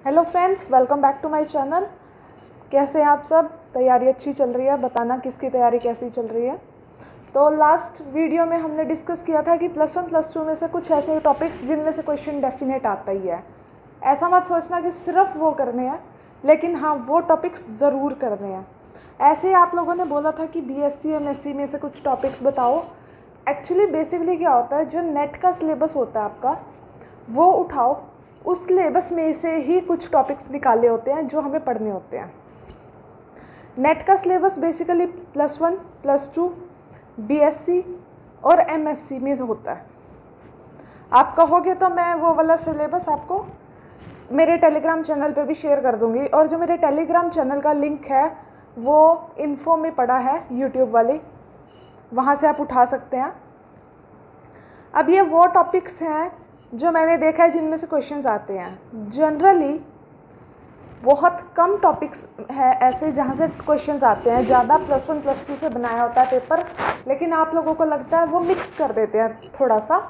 Hello friends, welcome back to my channel. कैसे हैं आप सब? तैयारी अच्छी चल रही है? बताना किसकी तैयारी कैसी चल रही है। तो लास्ट वीडियो में हमने डिस्कस किया था कि +1 +2 में से कुछ ऐसे टॉपिक्स जिनमें से क्वेश्चन डेफिनेट आता ही है। ऐसा मत सोचना कि सिर्फ वो करने हैं, लेकिन हाँ वो टॉपिक्स ज़रूर करने हैं। ऐसे ही आप लोगों ने बोला था कि BSc MSc में से कुछ टॉपिक्स बताओ। एक्चुअली बेसिकली क्या होता है, जो नेट का सिलेबस होता है आपका वो उठाओ, उस सिलेबस में से ही कुछ टॉपिक्स निकाले होते हैं जो हमें पढ़ने होते हैं। नेट का सिलेबस बेसिकली +1 +2 BSc और MSc में होता है। आप कहोगे तो मैं वो वाला सिलेबस आपको मेरे टेलीग्राम चैनल पे भी शेयर कर दूंगी, और जो मेरे टेलीग्राम चैनल का लिंक है वो इन्फो में पड़ा है, यूट्यूब वाली, वहाँ से आप उठा सकते हैं। अब ये वो टॉपिक्स हैं जो मैंने देखा है जिनमें से क्वेश्चंस आते हैं। जनरली बहुत कम टॉपिक्स है ऐसे जहाँ से क्वेश्चंस आते हैं। ज़्यादा +1 +2 से बनाया होता है पेपर, लेकिन आप लोगों को लगता है वो मिक्स कर देते हैं थोड़ा सा,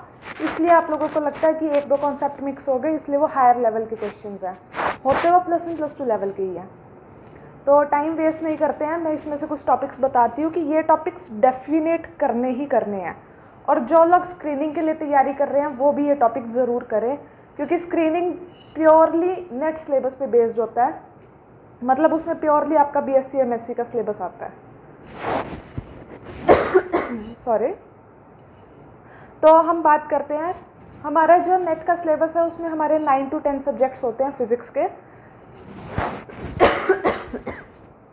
इसलिए आप लोगों को लगता है कि 1-2 कॉन्सेप्ट मिक्स हो गए, इसलिए वो हायर लेवल के क्वेश्चंस हैं, होते वो +1 +2 लेवल के ही हैं। तो टाइम वेस्ट नहीं करते हैं, मैं इसमें से कुछ टॉपिक्स बताती हूँ कि ये टॉपिक्स डेफिनेट करने ही करने हैं। और जो लोग स्क्रीनिंग के लिए तैयारी कर रहे हैं वो भी ये टॉपिक ज़रूर करें, क्योंकि स्क्रीनिंग प्योरली नेट सिलेबस पे बेस्ड होता है। मतलब उसमें प्योरली आपका BSc MSc का सिलेबस आता है। सॉरी। तो हम बात करते हैं, हमारा जो नेट का सिलेबस है उसमें हमारे 9 to 10 सब्जेक्ट्स होते हैं फिज़िक्स के।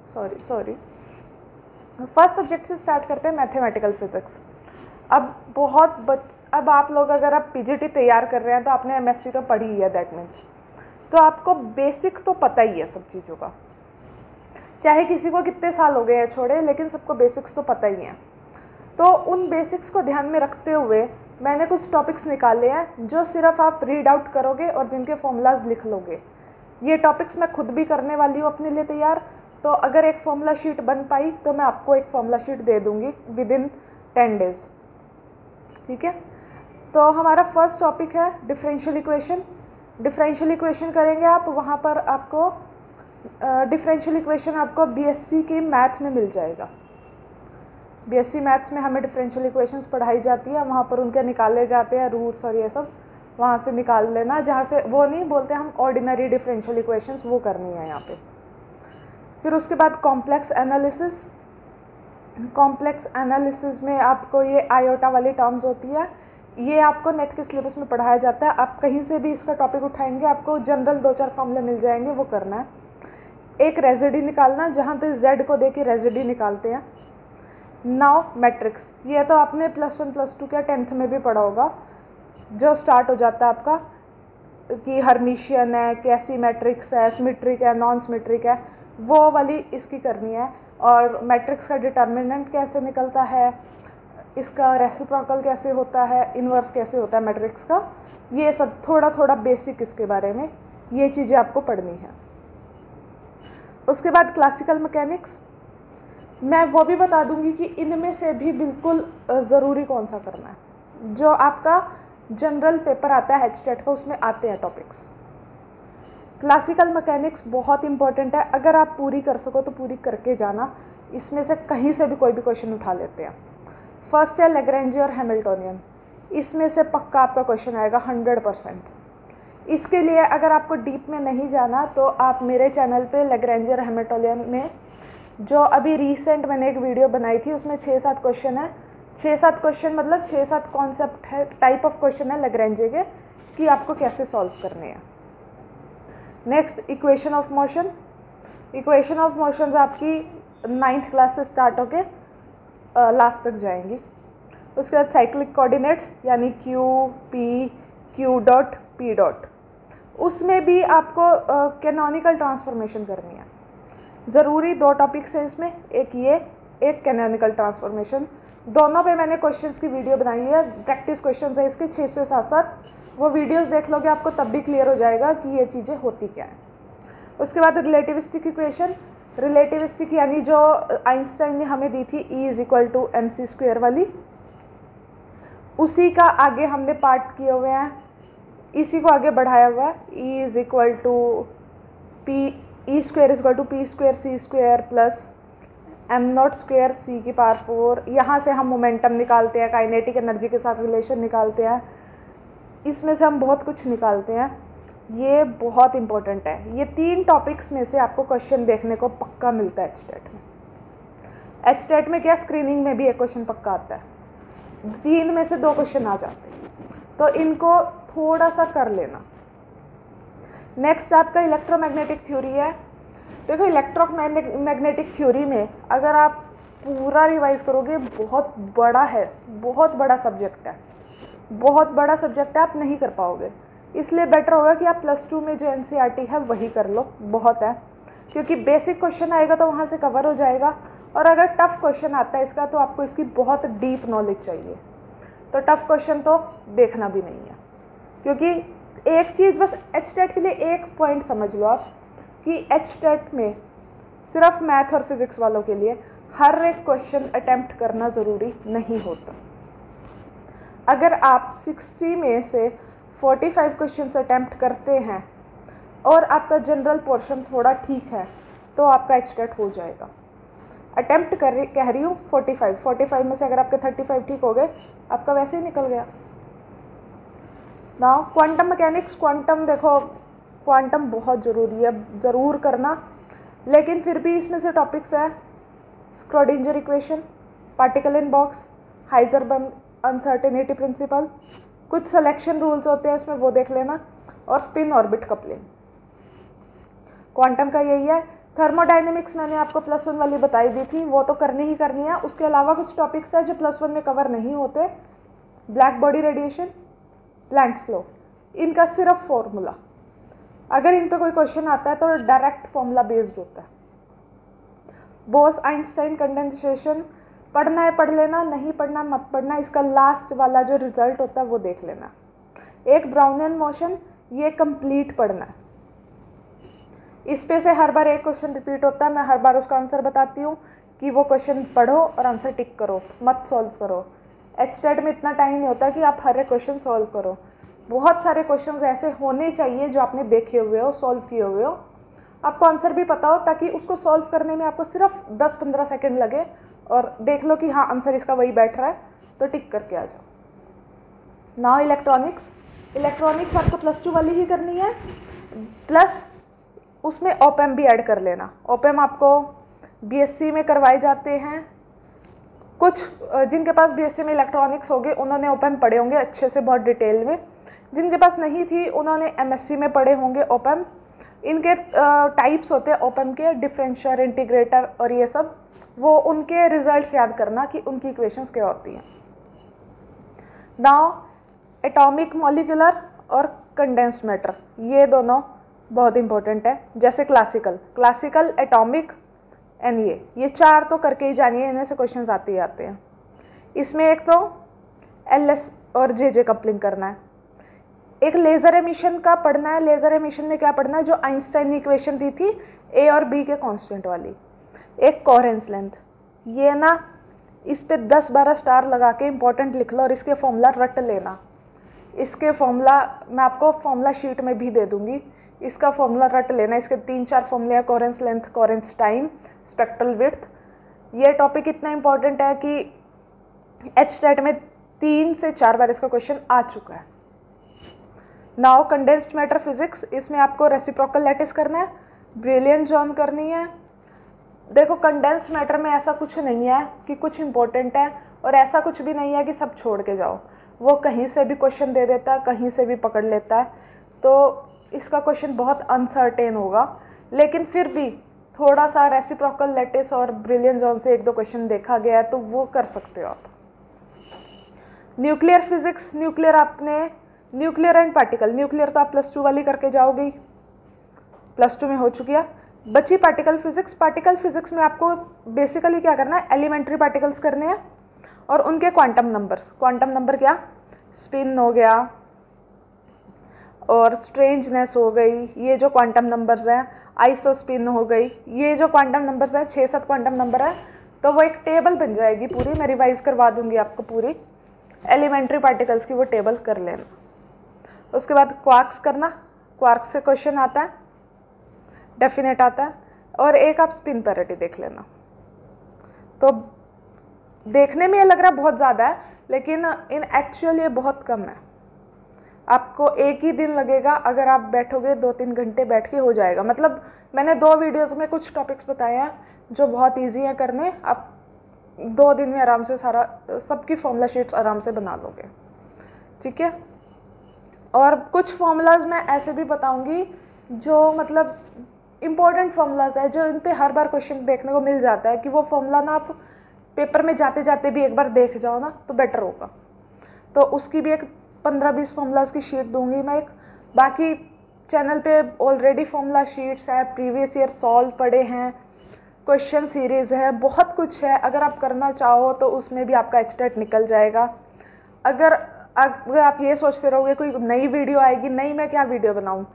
सॉरी फर्स्ट सब्जेक्ट से स्टार्ट करते हैं, मैथमेटिकल फिज़िक्स। अब आप लोग अगर आप PGT तैयार कर रहे हैं तो आपने MSc तो पढ़ी ही है, दैट मीन्स तो आपको बेसिक तो पता ही है सब चीज़ों का, चाहे किसी को कितने साल हो गए हैं छोड़े, लेकिन सबको बेसिक्स तो पता ही हैं। तो उन बेसिक्स को ध्यान में रखते हुए मैंने कुछ टॉपिक्स निकाले हैं जो सिर्फ आप रीड आउट करोगे और जिनके फॉर्मूलाज लिख लोगे। ये टॉपिक्स मैं खुद भी करने वाली हूँ अपने लिए तैयार, तो अगर एक फॉर्मूला शीट बन पाई तो मैं आपको एक फॉर्मूला शीट दे दूँगी विदिन 10 डेज़। ठीक है, तो हमारा फर्स्ट टॉपिक है डिफरेंशियल इक्वेशन। डिफरेंशियल इक्वेशन करेंगे आप, वहाँ पर आपको डिफरेंशियल इक्वेशन आपको BSc के मैथ में मिल जाएगा। BSc मैथ्स में हमें डिफरेंशियल इक्वेशंस पढ़ाई जाती है, वहाँ पर उनके निकाले जाते हैं रूट्स और ये सब, वहाँ से निकाल लेना। जहाँ से वो नहीं बोलते हम ऑर्डिनरी डिफरेंशियल इक्वेशंस, वो करनी है यहाँ पे। फिर उसके बाद कॉम्प्लेक्स एनालिसिस। कॉम्प्लेक्स एनालिसिस में आपको ये आयोटा वाली टर्म्स होती है, ये आपको नेट के सिलेबस में पढ़ाया जाता है। आप कहीं से भी इसका टॉपिक उठाएंगे आपको जनरल 2-4 फॉर्मूले मिल जाएंगे, वो करना है। एक रेजिडी निकालना, जहाँ पे Z को देके रेजिडी निकालते हैं। नाउ मैट्रिक्स, ये तो आपने +1 +2 क्या 10th में भी पढ़ा होगा, जो स्टार्ट हो जाता है आपका कि हर्मिशियन है, कैसी मैट्रिक्स है, सिमेट्रिक है, नॉन सिमेट्रिक है, वो वाली इसकी करनी है। और मैट्रिक्स का डिटर्मिनेंट कैसे निकलता है, इसका रेसिप्रोकल कैसे होता है, इन्वर्स कैसे होता है मैट्रिक्स का, ये सब थोड़ा थोड़ा बेसिक इसके बारे में, ये चीज़ें आपको पढ़नी है। उसके बाद क्लासिकल मैकेनिक्स, मैं वो भी बता दूंगी कि इनमें से भी बिल्कुल ज़रूरी कौन सा करना है। जो आपका जनरल पेपर आता है HTET का, उसमें आते हैं टॉपिक्स। क्लासिकल मैकेनिक्स बहुत इंपॉर्टेंट है, अगर आप पूरी कर सको तो पूरी करके जाना, इसमें से कहीं से भी कोई भी क्वेश्चन उठा लेते हैं। फर्स्ट है लैग्रेंज और हैमिल्टोनियन, इसमें से पक्का आपका क्वेश्चन आएगा 100%। इसके लिए अगर आपको डीप में नहीं जाना तो आप मेरे चैनल पे लैग्रेंज और हैमिल्टोनियन में जो अभी रिसेंट मैंने एक वीडियो बनाई थी, उसमें 6-7 क्वेश्चन है। 6-7 क्वेश्चन मतलब 6-7 कॉन्सेप्ट है, टाइप ऑफ क्वेश्चन है लैग्रेंज के, कि आपको कैसे सॉल्व करने हैं। Next equation of motion. Equation of motion आपकी 9th क्लास से स्टार्ट होके लास्ट तक जाएंगी। उसके बाद साइक्लिक कोऑर्डिनेट्स यानी Q, P, Q dot P dot, उसमें भी आपको कैनोनिकल ट्रांसफॉर्मेशन करनी है। ज़रूरी 2 टॉपिक्स हैं इसमें, एक ये, एक कैनोनिकल ट्रांसफॉर्मेशन। दोनों पे मैंने क्वेश्चंस की वीडियो बनाई है, प्रैक्टिस क्वेश्चंस है इसके 6 से 7-7, वो वीडियोस देख लोगे आपको तब भी क्लियर हो जाएगा कि ये चीज़ें होती क्या हैं। उसके बाद रिलेटिविस्टिक इक्वेशन। रिलेटिविस्टिक यानी जो आइंस्टाइन ने हमें दी थी E = mc² वाली, उसी का आगे हमने पार्ट किए हुए हैं, इसी को आगे बढ़ाया हुआ है। E = E square is equal to P square C square plus M nought square C की पावर 4। यहाँ से हम मोमेंटम निकालते हैं, काइनेटिक एनर्जी के साथ रिलेशन निकालते हैं, इसमें से हम बहुत कुछ निकालते हैं। ये बहुत इंपॉर्टेंट है। ये 3 टॉपिक्स में से आपको क्वेश्चन देखने को पक्का मिलता है एचटेट में। एचटेट में क्या, स्क्रीनिंग में भी एक क्वेश्चन पक्का आता है, 3 में से 2 क्वेश्चन आ जाते हैं, तो इनको थोड़ा सा कर लेना। नेक्स्ट आपका इलेक्ट्रोमैग्नेटिक थ्योरी है। देखो इलेक्ट्रोमैग्नेटिक थ्योरी में अगर आप पूरा रिवाइज करोगे बहुत बड़ा है, बहुत बड़ा सब्जेक्ट है, बहुत बड़ा सब्जेक्ट है, आप नहीं कर पाओगे। इसलिए बेटर होगा कि आप +2 में जो एनसीईआरटी है वही कर लो, बहुत है, क्योंकि बेसिक क्वेश्चन आएगा तो वहाँ से कवर हो जाएगा। और अगर टफ क्वेश्चन आता है इसका तो आपको इसकी बहुत डीप नॉलेज चाहिए, तो टफ क्वेश्चन तो देखना भी नहीं है। क्योंकि एक चीज़ बस एचटेट के लिए एक पॉइंट समझ लो आप कि एचटेट में सिर्फ मैथ और फिजिक्स वालों के लिए हर एक क्वेश्चन अटेम्प्ट करना ज़रूरी नहीं होता। अगर आप 60 में से 45 क्वेश्चन अटेम्प्ट करते हैं और आपका जनरल पोर्शन थोड़ा ठीक है तो आपका एचटेट हो जाएगा। अटेम्प्ट कह रही हूँ 45 में से अगर आपके 35 ठीक हो गए, आपका वैसे ही निकल गया। नाउ क्वांटम मैकेनिक्स, क्वांटम देखो, क्वांटम बहुत ज़रूरी है, ज़रूर करना, लेकिन फिर भी इसमें से टॉपिक्स है Schrodinger equation, particle in box, Heisenberg uncertainty principle, कुछ सिलेक्शन रूल्स होते हैं इसमें वो देख लेना, और स्पिन ऑर्बिट कपलिंग। क्वांटम का यही है। थर्मोडायनेमिक्स मैंने आपको +1 वाली बताई दी थी, वो तो करनी ही करनी है। उसके अलावा कुछ टॉपिक्स है जो +1 में कवर नहीं होते, black body radiation, planks law, इनका सिर्फ फॉर्मूला, अगर इन पे कोई क्वेश्चन आता है तो डायरेक्ट फॉर्मूला बेस्ड होता है। बोस आइंस्टाइन कंडेंसेशन पढ़ना है पढ़ लेना, नहीं पढ़ना मत पढ़ना, इसका लास्ट वाला जो रिजल्ट होता है वो देख लेना। एक ब्राउनियन मोशन, ये कंप्लीट पढ़ना है। इस पे से हर बार एक क्वेश्चन रिपीट होता है, मैं हर बार उसका आंसर बताती हूँ कि वो क्वेश्चन पढ़ो और आंसर टिक करो, मत सॉल्व करो। एचटेट में इतना टाइम नहीं होता कि आप हर एक क्वेश्चन सॉल्व करो। बहुत सारे क्वेश्चंस ऐसे होने चाहिए जो आपने देखे हुए हो, सॉल्व किए हुए हो, आपको आंसर भी पता हो, ताकि उसको सॉल्व करने में आपको सिर्फ 10-15 सेकेंड लगे और देख लो कि हाँ आंसर इसका वही बैठ रहा है, तो टिक करके आ जाओ। नाउ इलेक्ट्रॉनिक्स, इलेक्ट्रॉनिक्स आपको +2 वाली ही करनी है, प्लस उसमें ओपएम भी ऐड कर लेना। ओपएम आपको बीएससी में करवाए जाते हैं। कुछ जिनके पास बीएससी में इलेक्ट्रॉनिक्स होंगे उन्होंने ओपएम पढ़े होंगे अच्छे से, बहुत डिटेल में। जिनके पास नहीं थी उन्होंने एमएससी में पढ़े होंगे ओपएम। इनके टाइप्स होते हैं ओपएम के, डिफरेंशियर, इंटीग्रेटर और ये सब, वो उनके रिजल्ट्स याद करना कि उनकी इक्वेशंस क्या होती हैं। नाउ एटॉमिक, मॉलिक्यूलर और कंडेंस्ड मैटर, ये दोनों बहुत इंपॉर्टेंट है। जैसे क्लासिकल, एटॉमिक एंड ये 4 तो करके ही जानिए, इनमें से क्वेश्चंस आते ही आते हैं। इसमें एक तो एलएस और जेजे कपलिंग करना है, एक लेज़र एमिशन का पढ़ना है। लेज़र एमिशन में क्या पढ़ना है, जो आइंस्टाइन इक्वेशन दी थी ए और बी के कांस्टेंट वाली। एक कोहेरेंस लेंथ, ये ना इस पे 10-12 स्टार लगा के इंपॉर्टेंट लिख लो और इसके फॉर्मूला रट लेना। इसके फॉर्मूला मैं आपको फॉर्मूला शीट में भी दे दूंगी, इसका फॉर्मूला रट लेना। इसके 3-4 फॉर्मूले हैं, coherence length, coherence time, spectral width. ये टॉपिक इतना इंपॉर्टेंट है कि एचटेट में 3 से 4 बार इसका क्वेश्चन आ चुका है। नाउ कंडेंस्ड मैटर फिजिक्स, इसमें आपको रेसिप्रोकल लैटिस करना है, ब्रिलियन जॉन करनी है। देखो कंडेंस्ड मैटर में ऐसा कुछ नहीं है कि कुछ इंपॉर्टेंट है, और ऐसा कुछ भी नहीं है कि सब छोड़ के जाओ। वो कहीं से भी क्वेश्चन दे देता है, कहीं से भी पकड़ लेता है, तो इसका क्वेश्चन बहुत अनसर्टेन होगा। लेकिन फिर भी थोड़ा सा रेसिप्रोकल लैटिस और ब्रिलियन जॉन से 1-2 क्वेश्चन देखा गया है तो वो कर सकते हो आप। न्यूक्लियर फिजिक्स, न्यूक्लियर आपने, न्यूक्लियर एंड पार्टिकल, न्यूक्लियर तो आप +2 वाली करके जाओगे, +2 में हो चुकी है। बची पार्टिकल फिजिक्स। पार्टिकल फिजिक्स में आपको बेसिकली क्या करना है, एलिमेंट्री पार्टिकल्स करने हैं और उनके क्वांटम नंबर्स। क्वांटम नंबर क्या, स्पिन हो गया और स्ट्रेंजनेस हो गई, ये जो क्वांटम नंबर्स हैं, आइसोस्पिन हो गई, ये जो क्वांटम नंबर्स हैं 6-7 क्वांटम नंबर है, तो वो एक टेबल बन जाएगी पूरी, मैं रिवाइज करवा दूंगी आपको पूरी एलिमेंट्री पार्टिकल्स की, वो टेबल कर लेना। उसके बाद क्वार्क्स करना, क्वार्क्स से क्वेश्चन आता है। डेफिनेट आता है, और एक आप स्पिन पैरिटी देख लेना। तो देखने में ये लग रहा है बहुत ज़्यादा है, लेकिन इन एक्चुअल ये बहुत कम है। आपको एक ही दिन लगेगा, अगर आप बैठोगे 2-3 घंटे बैठ के हो जाएगा। मतलब मैंने 2 वीडियोस में कुछ टॉपिक्स बताए हैं जो बहुत इजी है करने, आप 2 दिन में आराम से सारा सबकी फॉर्मूला शीट्स आराम से बना लोगे, ठीक है। और कुछ फॉर्मूलाज मैं ऐसे भी बताऊंगी जो मतलब इम्पोर्टेंट फॉर्मूलाज है, जो इन पे हर बार क्वेश्चन देखने को मिल जाता है, कि वो फॉर्मूला ना आप पेपर में जाते जाते भी एक बार देख जाओ ना तो बेटर होगा। तो उसकी भी एक 15-20 फॉर्मूलाज की शीट दूंगी मैं एक। बाकी चैनल पे ऑलरेडी फॉर्मूला शीट्स है, प्रीवियस ईयर सॉल्व पड़े हैं, क्वेश्चन सीरीज़ है, बहुत कुछ है। अगर आप करना चाहो तो उसमें भी आपका एचटेट निकल जाएगा। अगर आप ये सोचते रहोगे कोई नई वीडियो आएगी, नहीं मैं क्या वीडियो बनाऊँ,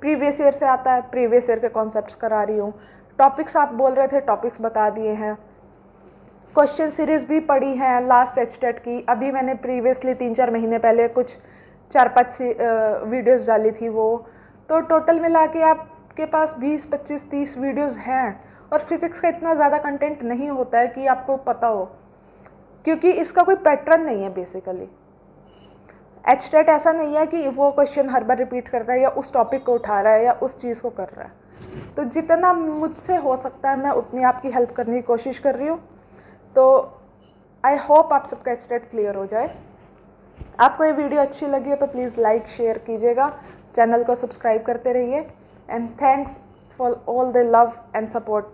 प्रीवियस ईयर से आता है, प्रीवियस ईयर के कॉन्सेप्ट्स करा रही हूँ। टॉपिक्स आप बोल रहे थे, टॉपिक्स बता दिए हैं। क्वेश्चन सीरीज़ भी पढ़ी है लास्ट एचटेट की। अभी मैंने प्रीवियसली 3-4 महीने पहले कुछ 4-5 वीडियोस डाली थी वो। तो टोटल मिला के आपके पास 20-25-30 वीडियोस हैं। और फिज़िक्स का इतना ज़्यादा कंटेंट नहीं होता है कि आपको पता हो, क्योंकि इसका कोई पैटर्न नहीं है बेसिकली। एचटेट ऐसा नहीं है कि वो क्वेश्चन हर बार रिपीट कर रहा है या उस टॉपिक को उठा रहा है या उस चीज़ को कर रहा है। तो जितना मुझसे हो सकता है मैं उतनी आपकी हेल्प करने की कोशिश कर रही हूँ। तो आई होप आप सबका एचटेट क्लियर हो जाए। आपको ये वीडियो अच्छी लगी हो तो प्लीज़ लाइक शेयर कीजिएगा, चैनल को सब्सक्राइब करते रहिए। And thanks for all the love and support